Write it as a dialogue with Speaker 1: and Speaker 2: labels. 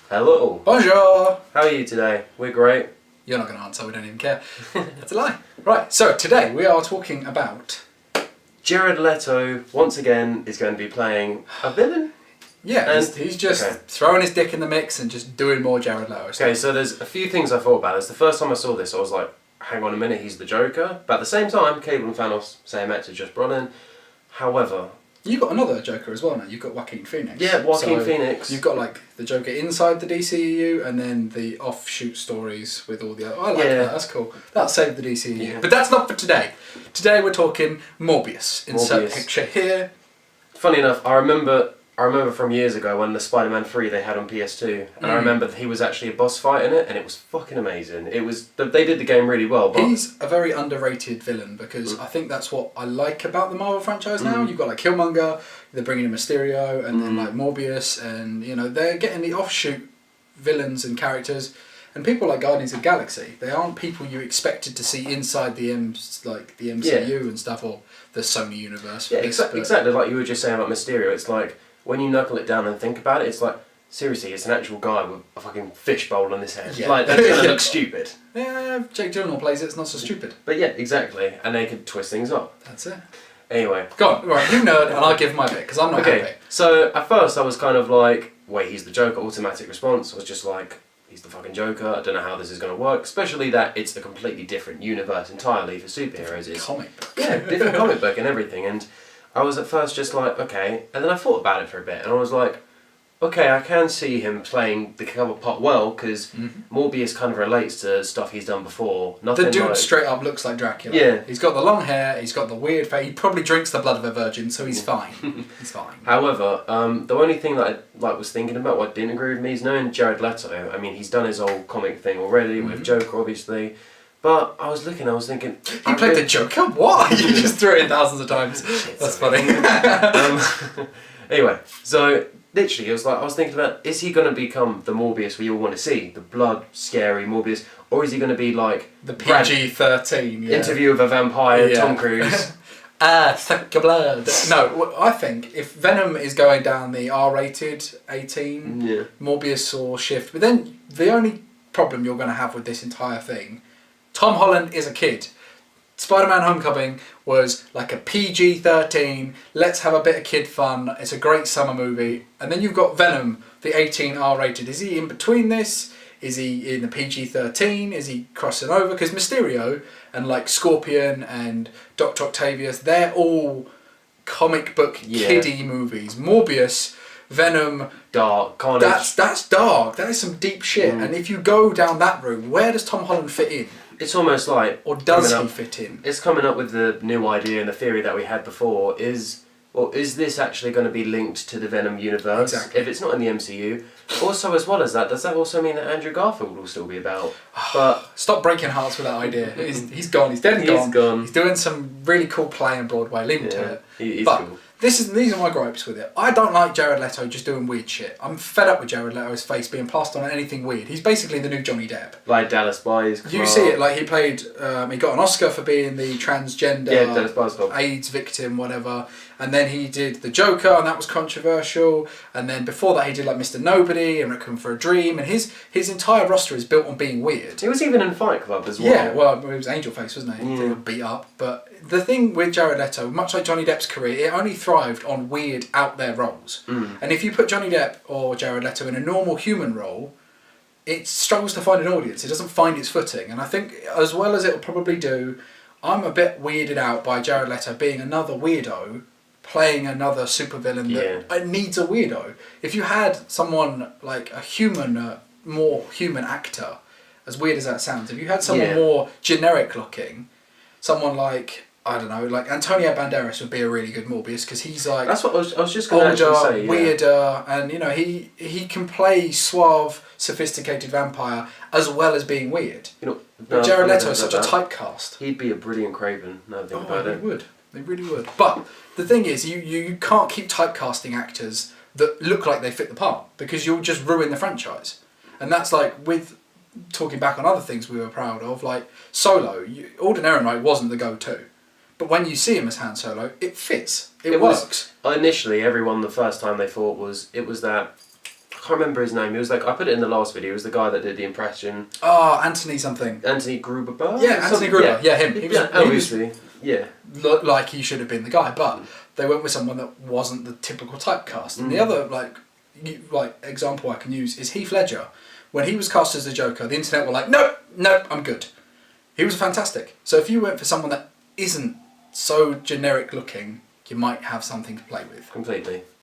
Speaker 1: Hello.
Speaker 2: Bonjour.
Speaker 1: How are you today? We're great.
Speaker 2: You're not going to answer, we don't even care. That's a lie. Right, so today we are talking about...
Speaker 1: Jared Leto, once again, is going to be playing a villain.
Speaker 2: Yeah,
Speaker 1: And-
Speaker 2: he's just throwing his dick in the mix and just doing more Jared Leto stuff.
Speaker 1: Okay, so there's a few things I thought about. It's the first time I saw this, I was like, hang on a minute, he's the Joker. But at the same time, Cable and Thanos, same actor, just brought in. However...
Speaker 2: You've got another Joker as well now. You've got Joaquin Phoenix.
Speaker 1: Yeah, Joaquin Phoenix.
Speaker 2: You've got like the Joker inside the DCEU and then the offshoot stories with all the other... I like that, that's cool. That'll save the DCEU.
Speaker 1: Yeah.
Speaker 2: But that's not for today. Today we're talking Morbius. Insert picture here.
Speaker 1: Funny enough, I remember from years ago when the Spider-Man 3 they had on PS2, and I remember that he was actually a boss fight in it, and it was fucking amazing. It was they did the game really well. But
Speaker 2: he's a very underrated villain because I think that's what I like about the Marvel franchise now. You've got like Killmonger, they're bringing in Mysterio, and then like Morbius, and you know they're getting the offshoot villains and characters. And people like Guardians of the Galaxy, they aren't people you expected to see inside the MCU and stuff, or the Sony universe.
Speaker 1: Yeah, exactly like you were just saying about Mysterio. It's like, when you knuckle it down and think about it, it's like, seriously, it's an actual guy with a fucking fishbowl on his head.
Speaker 2: Yeah.
Speaker 1: Like, that's gonna look stupid.
Speaker 2: Yeah, Jake Gyllenhaal plays it, it's not so stupid.
Speaker 1: But yeah, exactly, and they could twist things up.
Speaker 2: That's it.
Speaker 1: Anyway.
Speaker 2: Go on, right, you nerd, and I'll give my bit, because I'm not happy.
Speaker 1: So, at first I was kind of like, wait, he's the Joker, automatic response. I was just like, he's the fucking Joker, I don't know how this is going to work, especially that it's a completely different universe entirely for superheroes. It's
Speaker 2: comic book.
Speaker 1: Yeah, different comic book and everything, and I was at first just like, okay, and then I thought about it for a bit, and I was like, okay, I can see him playing the cover part well, because Morbius kind of relates to stuff he's done before. Nothing
Speaker 2: the dude
Speaker 1: like...
Speaker 2: straight up looks like Dracula.
Speaker 1: Yeah.
Speaker 2: He's got the long hair, he's got the weird face, he probably drinks the blood of a virgin, so he's fine. He's fine.
Speaker 1: However, the only thing that I was thinking about, what didn't agree with me, is knowing Jared Leto. I mean, he's done his old comic thing already, with Joker, obviously. But I was thinking...
Speaker 2: He played the Joker? What? You just threw it in thousands of times. That's funny.
Speaker 1: Anyway, so literally, I was thinking about, is he going to become the Morbius we all want to see? The blood, scary Morbius? Or is he going to be like...
Speaker 2: The PG-13,
Speaker 1: Interview with a Vampire, Tom Cruise?
Speaker 2: Suck your blood. No, I think if Venom is going down the R-rated 18, Morbius or Shift, but then the only problem you're going to have with this entire thing, Tom Holland is a kid. Spider-Man Homecoming was like a PG-13, let's have a bit of kid fun, it's a great summer movie. And then you've got Venom, the 18 R-rated. Is he in between this? Is he in the PG-13? Is he crossing over? Because Mysterio and like Scorpion and Dr. Octavius, they're all comic book kiddie movies. Morbius, Venom,
Speaker 1: dark, carnage.
Speaker 2: That's dark. That is some deep shit. And if you go down that route, where does Tom Holland fit in?
Speaker 1: It's almost like...
Speaker 2: Or does he fit in?
Speaker 1: It's coming up with the new idea and the theory that we had before is this actually going to be linked to the Venom universe?
Speaker 2: Exactly.
Speaker 1: If it's not in the MCU. Also, as well as that, does that also mean that Andrew Garfield will still be about? But
Speaker 2: stop breaking hearts with that idea. He's gone. He's dead and gone.
Speaker 1: He's gone.
Speaker 2: He's doing some really cool play on Broadway. Leave him to it.
Speaker 1: He's
Speaker 2: but
Speaker 1: cool.
Speaker 2: These are my gripes with it. I don't like Jared Leto just doing weird shit. I'm fed up with Jared Leto's face being plastered on anything weird. He's basically the new Johnny Depp.
Speaker 1: Like Dallas Buyers.
Speaker 2: You see it, like he played, he got an Oscar for being the transgender AIDS victim, whatever. And then he did the Joker, and that was controversial. And then before that, he did like Mr. Nobody and Requiem for a Dream. And his entire roster is built on being weird.
Speaker 1: He was even in Fight Club as well.
Speaker 2: Yeah, well, it was Angel Face, wasn't he? He got beat up. But the thing with Jared Leto, much like Johnny Depp's career, it only thrived on weird, out there roles. And if you put Johnny Depp or Jared Leto in a normal human role, it struggles to find an audience. It doesn't find its footing. And I think, as well as it'll probably do, I'm a bit weirded out by Jared Leto being another weirdo playing another supervillain that needs a weirdo. If you had someone like a human, more human actor, as weird as that sounds, if you had someone more generic looking, someone like, I don't know, like Antonio Banderas would be a really good Morbius, because he's like...
Speaker 1: That's what I was just going to say.
Speaker 2: Weirder, and you know, he can play suave, sophisticated vampire as well as being weird.
Speaker 1: You know,
Speaker 2: but Jared Leto is such a typecast.
Speaker 1: He'd be a brilliant Craven, now that I think about it.
Speaker 2: He would. They really would. But the thing is, you can't keep typecasting actors that look like they fit the part, because you'll just ruin the franchise. And that's like with talking back on other things we were proud of, like Solo. Alden Ehrenreich wasn't the go-to, but when you see him as Han Solo, it fits. It works.
Speaker 1: Initially, everyone the first time they thought it was that, I can't remember his name. He was like, I put it in the last video. He was the guy that did the impression.
Speaker 2: Oh, Anthony something.
Speaker 1: Anthony Gruber.
Speaker 2: Yeah, Anthony Gruber. Yeah, him. He was,
Speaker 1: obviously. Yeah.
Speaker 2: Looked like he should have been the guy, but they went with someone that wasn't the typical typecast. And the other example I can use is Heath Ledger. When he was cast as the Joker, the internet were like, no, I'm good. He was fantastic. So if you went for someone that isn't so generic looking, you might have something to play with.
Speaker 1: Completely.